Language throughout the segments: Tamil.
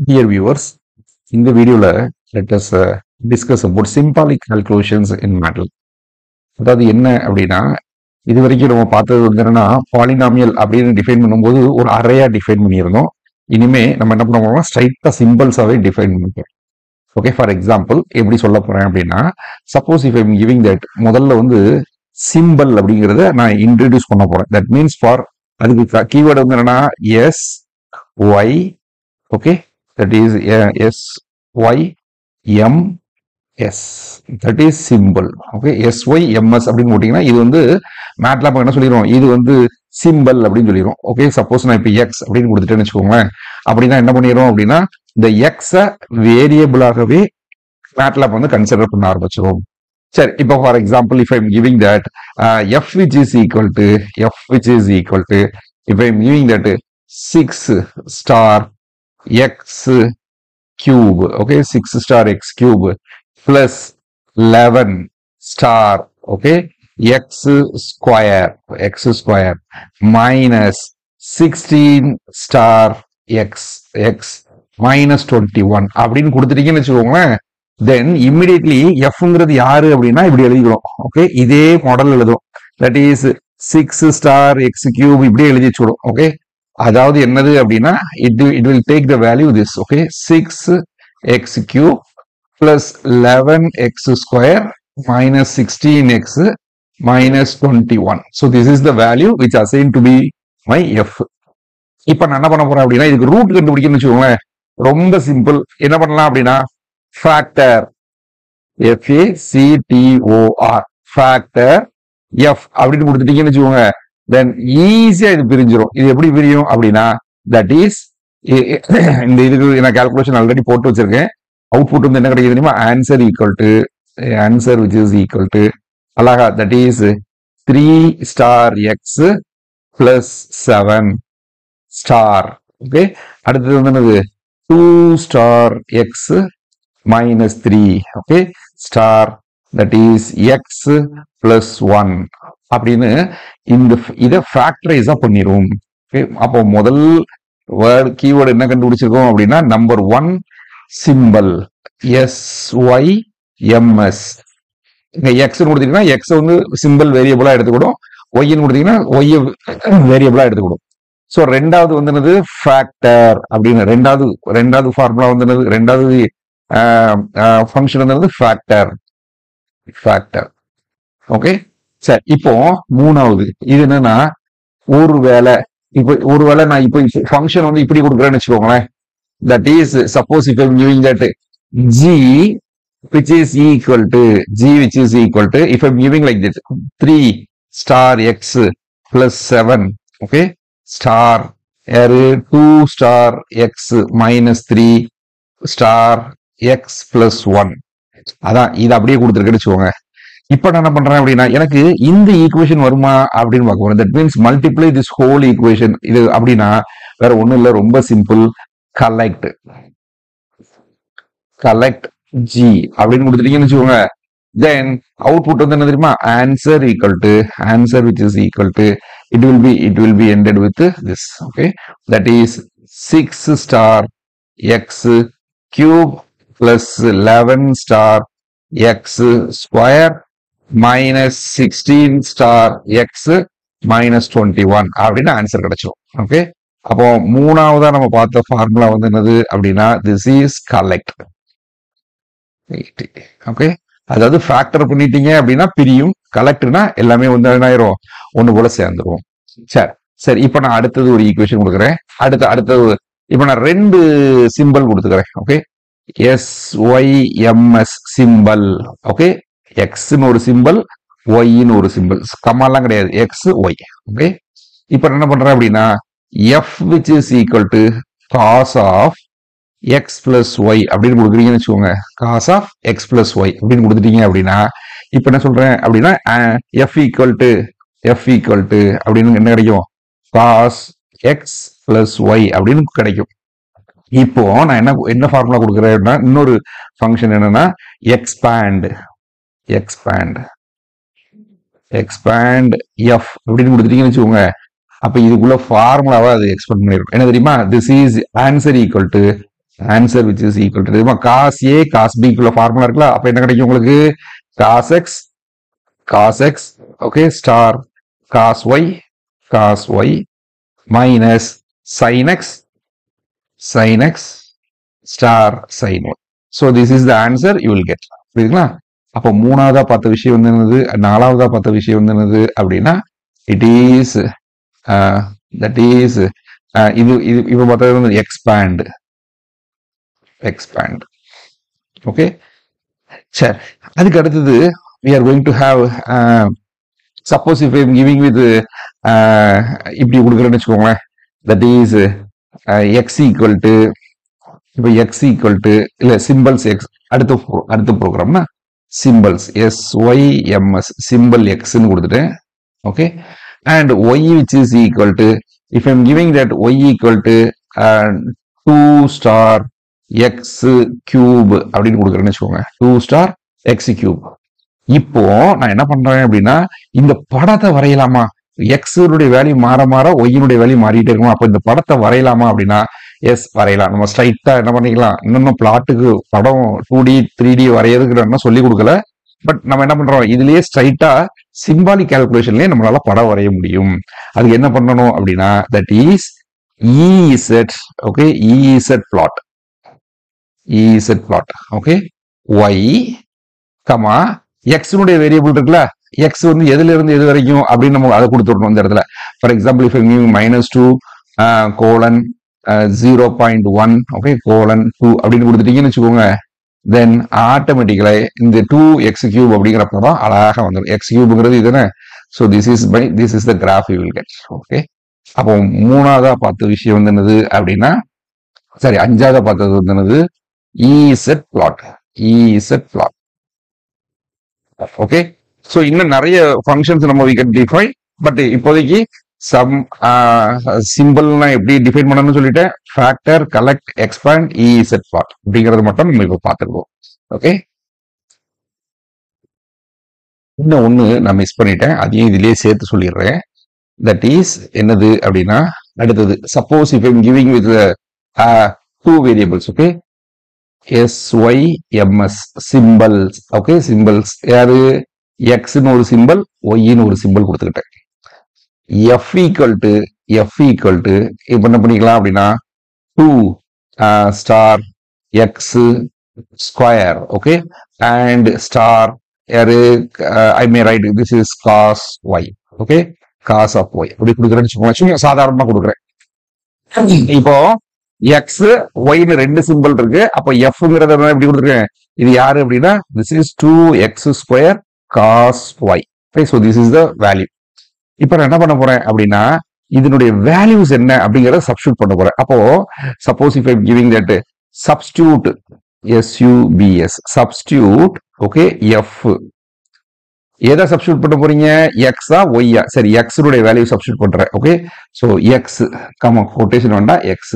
Dear viewers, இந்த வீடியோல let us discuss about symbolic calculations in MATLAB. அதாவது என்ன அப்படின்னா, இது வரைக்கும் நம்ம பார்த்தது வந்து என்னன்னா பாலினாமியல் அப்படின்னு டிஃபைன் பண்ணும்போது ஒரு அரேயா டிஃபைன் பண்ணியிருந்தோம். இனிமே நம்ம என்ன பண்ண போறோம்னா ஸ்ட்ரைட்டா சிம்பிள்ஸாவே டிஃபைன் பண்ணிக்கிறோம். ஓகே, ஃபார் எக்ஸாம்பிள் எப்படி சொல்ல போறேன் அப்படின்னா, suppose if I'm giving that முதல்ல வந்து சிம்பிள் அப்படிங்கிறத நான் இன்ட்ரடியூஸ் பண்ண போறேன். தட் மீன்ஸ் ஃபார் அதுக்கு கீவேர்டு வந்து என்னன்னா S Y. Okay, that is S Y M S, that is symbol. Okay, S Y M S அப்படின்னு போட்டீங்கன்னா இது வந்து மேட்லாப் என்ன சொல்லிடுவோம், இது வந்து சிம்பிள் அப்படின்னு சொல்லிடுவோம். ஓகே, சப்போஸ் நான் இப்போ எக்ஸ் அப்படின்னு கொடுத்துட்டேன்னு வச்சுக்கோங்களேன். அப்படின்னா என்ன பண்ணிடுறோம் அப்படின்னா இந்த எக்ஸை வேரியபிளாகவே மேட்லாப் வந்து கன்சிடர் பண்ண ஆரம்பிச்சிடும். சரி, இப்போ for example if I'm giving that F which is equal to if I'm giving that 6 star x cube, okay, 6 star x cube plus 11 star, okay, x square minus 16 star x minus 21 அப்படின்னு கொடுத்துட்டீங்கன்னு வச்சுக்கோங்களேன். தென் இம்மிடியட்லி எஃப்ங்கிறது யாரு அப்படின்னா இப்படி எழுதிக்கிறோம். ஓகே, இதே மாடல் எழுதுறோம். That is 6 star x cube இப்படி எழுதி வச்சுடும். ஓகே, அதாவது என்னது அப்படின்னா it will take the value this. Okay, 6x cube plus 11x square minus 16x minus 21. So this is the value which assigned to be my f. இப்போ நான் என்ன பண்ண போறேன் அப்படின்னா இதுக்கு ரூட் கண்டுபிடிக்கணும்னு வச்சுக்கோங்களேன். ரொம்ப சிம்பிள். என்ன பண்ணலாம் அப்படின்னா ஃபேக்டர் FACTOR ஃபேக்டர் f அப்படின்னு கொடுத்துட்டீங்கன்னு வச்சுக்கோங்க. தென் ஈஸியா இது பிரிஞ்சிடும். இது எப்படி பிரியும் அப்படின்னா தட் இஸ் இந்த இதுக்கு நான் கால்குலேஷன் ஆல்ரெடி போட்டு வச்சிருக்கேன். அவுட்புட் வந்து என்ன கிடைக்குது தெரியுமா, answer which is equal to அழகா that is 3 star x plus 7 star. Okay, அடுத்தது வந்து என்னது 2 star x minus 3. Okay, star that is x plus 1 அப்படின்னு இந்த இதை ஃபேக்டரைஸா பண்ணிரும். அப்போ முதல் வேர்ட் கீவேர்டு என்ன கண்டுபிடிச்சிருக்கோம் அப்படின்னா நம்பர் 1 சிம்பிள் SYMS. இங்க எக்ஸ் கொடுத்தீங்கன்னா எக்ஸ் வந்து சிம்பிள் வேரியபிளா எடுத்துக்கிடும், ஒய்ன்னு கொடுத்தீங்கன்னா ஒய் வேரியபிளா எடுத்துக்கிடும். ஸோ ரெண்டாவது வந்து என்னது ஃபேக்டர் அப்படின்னு ரெண்டாவது ஃபார்முலா வந்து என்னது, ரெண்டாவது ஃபங்க்ஷன் வந்து ஃபேக்டர். ஓகே, சரி, இப்போ மூணாவது இது என்னன்னா ஒருவேளை நான் இப்போ ஃபங்க்ஷன் வந்து இப்படி கொடுக்குறேன்னு வச்சுக்கோங்களேன். That is suppose if I'm giving that g which is equal to if I'm giving like this 3 star x plus 7, okay, star 2 star x minus 3 star x plus 1. அதான் இது அப்படியே கொடுத்துருக்கேன்னு வச்சுக்கோங்க. இப்ப நான் என்ன பண்றேன் அப்படின்னா எனக்கு இந்த ஈக்குவேஷன் வருமா அப்படின்னு பார்க்க போறேன். That means multiply this whole equation. இது அப்படின்னா வேற ஒண்ணும் இல்ல, ரொம்ப சிம்பிள். கலெக்ட் ஜி அப்படின்னு கொடுத்துட்டீங்கன்னு வச்சுக்கோங்க. தென் அவுட்புட் வந்து என்ன தெரியுமா, answer which is equal to it will be ended with this. Okay, that is 6 star x cube plus 11 star x square minus 16 star x minus 21 அப்படின்னு ஆன்சர் கிடைச்சிடும். ஓகே, அப்போ மூணாவதா நம்ம பார்த்த ஃபார்முலா வந்து என்னது அப்படின்னா திஸ் இஸ் கலெக்ட். ஓகே, அதாவது ஃபேக்டர் பண்ணிட்டீங்க அப்படின்னா பிரியும், கலெக்ட்னா எல்லாமே வந்து என்ன ஆயிரும், ஒண்ணு போல சேர்ந்துரும். சரி, இப்போ நான் அடுத்தது ஒரு ஈக்குவேஷன் கொடுக்குறேன். அடுத்தது இப்போ நான் ரெண்டு சிம்பிள் கொடுத்துக்கிறேன். Okay, SYMS simple. ஓகே, எக்ஸ்ன்னு ஒரு சிம்பிள், ஒய்ன்னு ஒரு சிம்பிள், கம்மாலாம் கிடையாது, எக்ஸ் ஒய். ஓகே, இப்ப என்ன பண்றேன் அப்படின்னா F which is equal to cos of X plus Y அப்படின்னு கொடுக்குறீங்கன்னு வச்சுக்கோங்க. Cos of X plus Y அப்படின்னு கொடுத்துட்டீங்க அப்படின்னா இப்ப என்ன சொல்றேன் அப்படின்னா எஃப் ஈக்குவல் டு அப்படின்னு என்ன கிடைக்கும், காஸ் எக்ஸ் பிளஸ் ஒய் அப்படின்னு கிடைக்கும். இப்போ நான் என்ன ஃபார்முலா கொடுக்குறேன்னா இன்னொரு ஃபங்க்ஷன் என்னன்னா எக்ஸ்பேண்ட் f அப்படின்னு கொடுத்துட்டீங்கன்னு வச்சுக்கோங்க. அப்ப இதுக்குள்ள ஃபார்முலாவா அது எக்ஸ்பெண்ட் பண்ணிடும். என்ன தெரியுமா, this is answer equal to answer which is equal to cos A cos B குள்ள ஃபார்முலா இருக்குல்ல, அப்ப என்ன கிடைக்கும் உங்களுக்கு? cos x okay star cos y minus sin x star sin y. So this is the answer you will get. புரியுதுங்களா? அப்போ மூணாவதா பார்த்த விஷயம் வந்து என்னது, நாலாவதா பார்த்த விஷயம் வந்து என்னது அப்படின்னா it is that is இது இப்ப பார்த்தது வந்து expand. ஓகே, சரி. அதுக்கு அடுத்தது we are going to have suppose if I am giving with இப்படி கொடுக்குறேன்னு வச்சுக்கோங்களேன், that is x equal to இப்போ x equal to இல்ல symbols x அடுத்த ப்ரோக்ராம்னா symbols syms symbol x ன்னு கொடுத்துட்டேன். Okay, and y which is equal to if I am giving that y equal to 2 star x cube அப்படின்னு கொடுக்குறேன்னு வச்சுக்கோங்க, 2 star x cube. இப்போ நான் என்ன பண்றேன் அப்படின்னா இந்த படத்தை வரையலாமா, x உடைய வேல்யூ மாற மாற y உடைய வேல்யூ மாறிட்டே இருக்குமா, அப்போ இந்த படத்தை வரையலாமா அப்படின்னா எஸ் வரையலாம். நம்ம ஸ்ட்ரைட்டா என்ன பண்ணிக்கலாம், இன்னும் பிளாட்டுக்கு படம் 2D 3D வரையறதுக்கு சொல்லி கொடுக்கல, பட் நம்ம என்ன பண்றோம் இதுலயே ஸ்ட்ரைட்டா சிம்பாலிக் கால்குலேஷன்லயே நம்மளால படம் வரைய முடியும். அதுக்கு என்ன பண்ணணும் அப்படின்னா that is EZ okay, EZ plot okay, y comma x உடைய வேரியபிள் இருக்குல்ல, x வந்து எதுல இருந்து எது வரைக்கும் அப்படின்னு நம்ம அதை கொடுத்துடணும் இந்த இடத்துல. For example if -2 colon 0.1 okay colon 2 அப்படின்னு கொடுத்துட்டீங்கன்னு வச்சுக்கோங்க, தென் ஆட்டோமேட்டிக்கலா இந்த 2x³ அப்படிங்கிற படம் அழகாக வந்துடும். x³ இதுதானே. So this is the graph you will get. Okay, அப்போ மூணாவதா பார்த்த விஷயம் வந்து என்னது அப்படின்னா, சரி அஞ்சாவதா பார்த்தது வந்து என்னது, EZ plot. ஓகே, ஸோ இன்னும் நிறைய ஃபங்க்ஷன்ஸ் நம்ம we can define, பட் இப்போதைக்கு சம் சிம்பிள்னா எப்படி டிஃபைன் பண்ணணும்னு சொல்லிட்டேன். Factor, collect, expand, EZ plot அப்படிங்கிறது மட்டும் நம்ம இப்போ பார்த்துருக்கோம். ஓகே, இன்னும் ஒன்று நான் மிஸ் பண்ணிட்டேன், அதையும் இதுலயே சேர்த்து சொல்லிடுறேன். தட் இஸ் என்னது அப்படின்னா அடுத்தது suppose if I'm giving with 2 variables okay, SYMS symbols okay, symbols யாரு, எக்ஸ்ன்னு ஒரு சிம்பிள், ஒய்ன்னு ஒரு சிம்பிள் கொடுத்துக்கிட்டேன். F equal to இப்ப என்ன பண்ணிக்கலாம் அப்படின்னா 2 star x square okay, and star யாரு I may write this is cos y okay, cos of y அப்படி கொடுக்குறேன்னு சாதாரணமா கொடுக்குறேன். இப்போ x yன்னு ரெண்டு சிம்பிள் இருக்கு, அப்போ fங்கிறத எப்படி கொடுத்துருக்கேன், இது யாரு அப்படின்னா this is 2x square cos y okay, so this is the value. இப்ப நான் என்ன பண்ண போறேன் அப்படின்னா இதனுடைய வேல்யூஸ் என்ன அப்படிங்கறத சப்ஸ்டிட்யூட் பண்ண போறேன். அப்போ suppose if I am giving that substitute SUBS substitute okay, f எதை சப்ஸ்டிட்யூட் பண்ண போறீங்க, எக்ஸா ஒய்யா, சரி எக்ஸுடைய வேல்யூ சப்ஸ்டிட்யூட் பண்றேன். Okay, so X comma quotation வேண்டா எக்ஸ்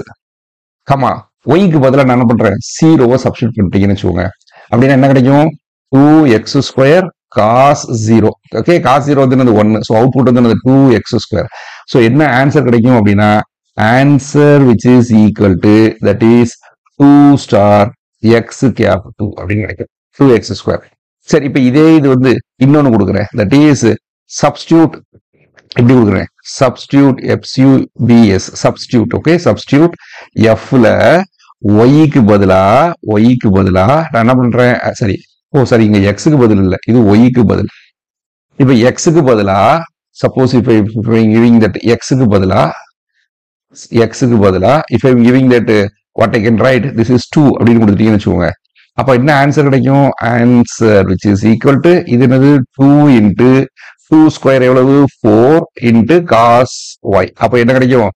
கமா ஒய்க்கு பதிலாக நான் என்ன பண்றேன், 0 சப்ஸ்டிட்யூட் பண்ணிட்டீங்கன்னு வச்சுக்கோங்க, அப்படின்னா என்ன கிடைக்கும், 2x² cos 0 ஓகே, cos 0 வந்து 1, ஸோ அவுட்புட் வந்து 2x². ஸோ என்ன ஆன்சர் கிடைக்கும் அப்படின்னா answer which is equal to that is 2 star x cap 2 அப்படின்னு கிடைக்கும், 2x². சரி, இப்ப இதே இது வந்து இன்னொன்னு கொடுக்குறேன், தட் இஸ் சப்ஸ்டிட்யூட் எப்படி கொடுக்குறேன், substitute FUBS substitute okay, substitute எஃப்ல ஒய்க்கு பதிலா நான் என்ன பண்றேன், சரி சரி இங்க எக்ஸுக்கு பதில் இல்ல, இது ஒய்க்கு பதில். இப்ப எக்ஸுக்கு பதிலா suppose if I'm giving that எக்ஸுக்கு பதிலா if I'm giving that what I can write this is 2 அப்படின்னு கொடுத்துட்டீங்கன்னு வச்சுக்கோங்க, அப்ப என்ன ஆன்சர் கிடைக்கும், answer which is equal to இது என்னது 2 into 2 ஸ்கொயர் எவ்வளவு 4 into cos y, அப்ப என்ன கிடைக்கும்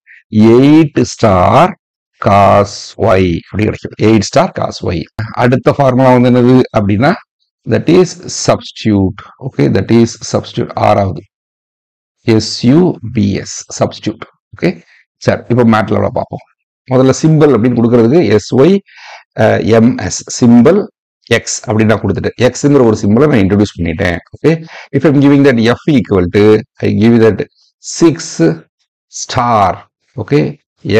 8 star cos y அப்படி கிடைக்கும், 8 star cos y. அடுத்த ஃபார்முலா வந்து என்னது அப்படின்னா that is substitute okay, that is substitute ஆறாவது SUBS substitute okay. சரி, இப்போ மேட்லாப்ல பார்ப்போம். முதல்ல சிம்பிள் அப்படின்னு கொடுக்கறதுக்கு SYMS சிம்பிள் x அப்படின்னு நான் கொடுத்துட்டேன், xங்கிற ஒரு சிம்பிளை நான் இன்ட்ரோடியூஸ் பண்ணிட்டேன். Okay, if I'm giving that f equal to I give that 6 star okay,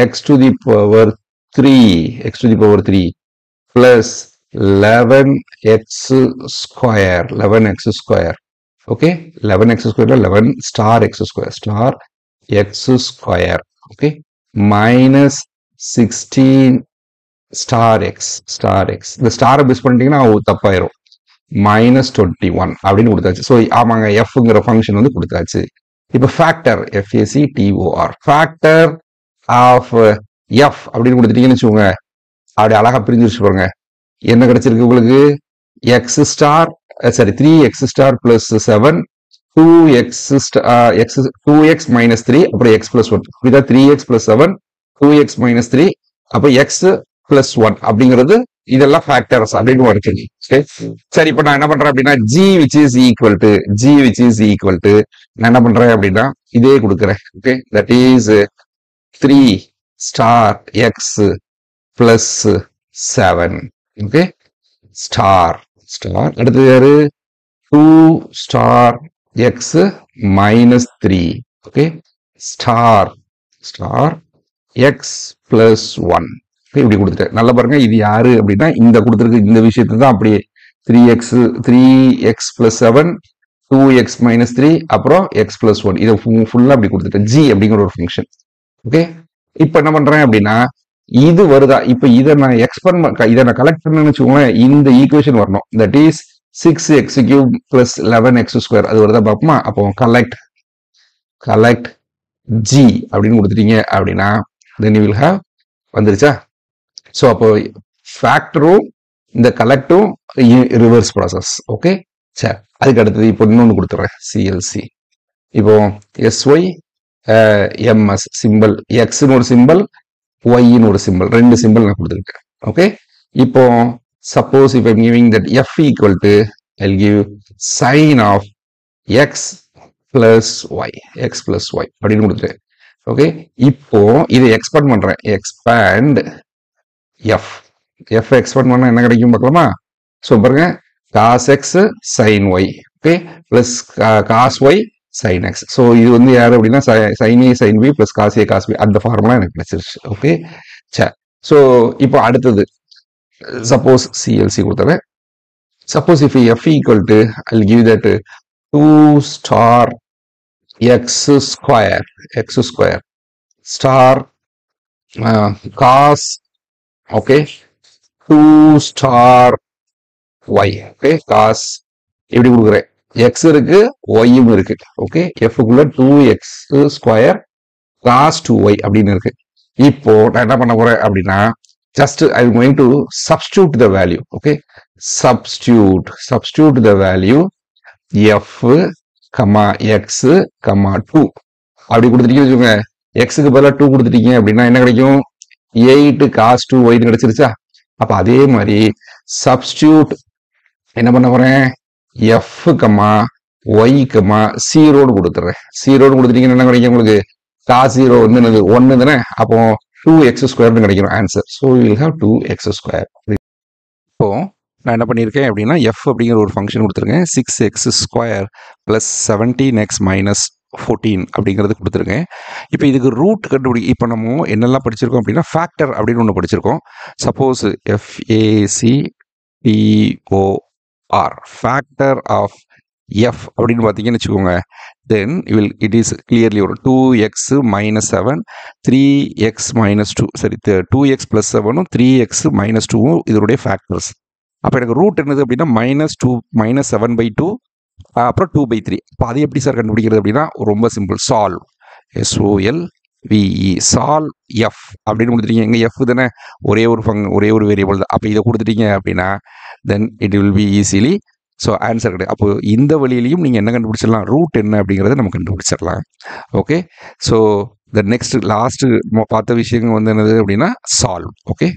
x to the power 3 x to the power 3 plus 11x square 11x square. Okay, 11x square 11 star x square okay, minus 16 star x இந்த ஸ்டாரை பேஸ் பண்ணிட்டீங்கன்னா தப்பாயிரும் minus 21 அப்படின்னு கொடுத்தாச்சு. ஸோ ஆமாங்க எஃப்ங்கிற ஃபங்க்ஷன் வந்து கொடுத்தாச்சு. இப்போ factor FACTOR factor of F அப்படின்னு கொடுத்துட்டீங்கன்னு வச்சுக்கோங்க, அப்படி அழகா பிரிஞ்சிருச்சு பாருங்க. என்ன கிடைச்சிருக்கு உங்களுக்கு? X star sorry 3x star plus 7 2x minus 3 அப்புறம் x பிளஸ் 1 இதான் 3x பிளஸ் 7 2x மைனஸ் 3 அப்போ x பிளஸ் 1 அப்படிங்கிறது இதெல்லாம் ஃபேக்டர்ஸ் அப்படின்னு இருக்கு. சரி, இப்போ நான் என்ன பண்றேன் அப்படின்னா g which is equal to நான் என்ன பண்றேன் அப்படின்னா இதே கொடுக்குறேன். Okay, that is 3 star x plus 7. Okay, star அடுத்தது யாரு? 2 star x minus 3. Okay, star x plus 1. இப்படி கொடுத்துட்டேன். நல்லா பாருங்க, இது யாரு அப்படின்னா இந்த கொடுத்துருக்கு இந்த விஷயத்தை தான் அப்படியே 3x plus 7 2x minus 3 அப்புறம் x plus 1 இதை ஃபுல்லா அப்படி கொடுத்துட்டேன். g அப்படிங்கிற ஒரு ஃபங்க்ஷன். ஓகே, இப்போ என்ன பண்றேன் அப்படின்னா இது வருதா? இப்போ இதை நான் இதை நான் கலெக்ட் பண்ணேன்னு வச்சுக்கோங்களேன், இந்த ஈக்குவேஷன் வரணும். That is 6x cube plus 11x square அது வருதா பார்ப்போமா? அப்போ கலெக்ட் g அப்படின்னு கொடுத்துட்டீங்க அப்படின்னா then you will have வந்துருச்சா? ஸோ அப்போ ஃபேக்டரும் இந்த கலெக்டும் ரிவர்ஸ் ப்ராசஸ். ஓகே, சரி, அதுக்கு அடுத்தது இப்போ இன்னொன்று கொடுத்துட்றேன் CLC. இப்போ SY MS சிம்பிள், எக்ஸ்னு ஒரு சிம்பிள், ஒய்ன்னு ஒரு சிம்பிள், ரெண்டு சிம்பிள் நான் கொடுத்துருக்கேன். ஓகே, இப்போ suppose if I'm giving that f equal to, I'll give sin of x plus y அப்படின்னு கொடுத்துட்டேன். ஓகே, இப்போ இதை எக்ஸ்பேண்ட் பண்றேன். எக்ஸ்பேண்ட் f எக்ஸ்பேண்ட் பண்ணா என்ன கிடைக்கும் பார்க்கலாமா? ஸோ பாருங்க, cos x sin y okay plus cos y sin x. So இது வந்து யாரு அப்படின்னா sin a sin b plus cos a cos b அந்த ஃபார்முலா எனக்கு கிடைச்சிருச்சு. ஓகே, சரி. ஸோ இப்போ அடுத்தது suppose CLC கொடுத்தேன். Suppose if f equal to, I'll give that 2 star x square star cos, okay, 2 star y. Okay, cos எப்படி கொடுக்குறேன்? x இருக்கு yயும் இருக்கு. ஓகே, f குள்ள 2x ஸ்கொயர் cos 2y அப்படின்னு இருக்கு. இப்போ நான் என்ன பண்ண போறேன் அப்படின்னா just I'm going to substitute the value. Okay, substitute the value f comma x comma 2 அப்படி கொடுத்துட்டீங்கன்னு வச்சுக்கோங்க. எக்ஸுக்கு பதிலாக 2 கொடுத்துட்டீங்க அப்படின்னா என்ன கிடைக்கும்? 8 cos 2y கிடைச்சிருச்சா? அப்ப அதே மாதிரி substitute என்ன பண்ண போறேன்? f comma y comma 0 கொடுத்துறேன். 0 கொடுத்துட்டீங்கன்னா என்ன கிடைக்கும் உங்களுக்கு? cos 0 வந்து 1 தானே, அப்போ 2x ஸ்கொயர்னு கிடைக்கும் answer. So you will have 2x square. இப்போ நான் என்ன பண்ணியிருக்கேன் அப்படின்னா f அப்படிங்கிற ஒரு ஃபங்க்ஷன் கொடுத்துருக்கேன். 6x square plus 17x minus 14 அப்படிங்கிறது கொடுத்துருக்கேன். இப்போ இதுக்கு ரூட் கண்டுபிடி. இப்போ நம்ம என்னெல்லாம் படிச்சிருக்கோம் அப்படின்னா ஃபேக்டர் அப்படின்னு ஒன்று படிச்சிருக்கோம். Suppose FACTOR factor of f அப்படின்னு பார்த்தீங்கன்னு வச்சுக்கோங்க, then it is clearly ஒரு 2x minus 7 3x minus 2 சரி 2x plus 7 3x minus 2 இதனுடைய ஃபேக்டர்ஸ். அப்போ எனக்கு ரூட் என்னது அப்படின்னா -7/2 அப்புறம் 2/3. அப்போ அது எப்படி சார் கண்டுபிடிக்கிறது அப்படின்னா ரொம்ப simple. Solve SOLVE solve f அப்படின்னு கொடுத்துட்டீங்க. எங்க f தானே ஒரே ஒரு வேரியபிள் தான். அப்போ இதை கொடுத்துட்டீங்க அப்படின்னா then it will be easily so answer கிடையாது. அப்போ இந்த வழியிலையும் நீங்கள் என்ன கண்டுபிடிச்சிடலாம்? ரூட் என்ன அப்படிங்கிறத நம்ம கண்டுபிடிச்சிடலாம். Okay, so the next last பார்த்த விஷயங்கள் வந்து என்னது அப்படின்னா சால்வ். ஓகே.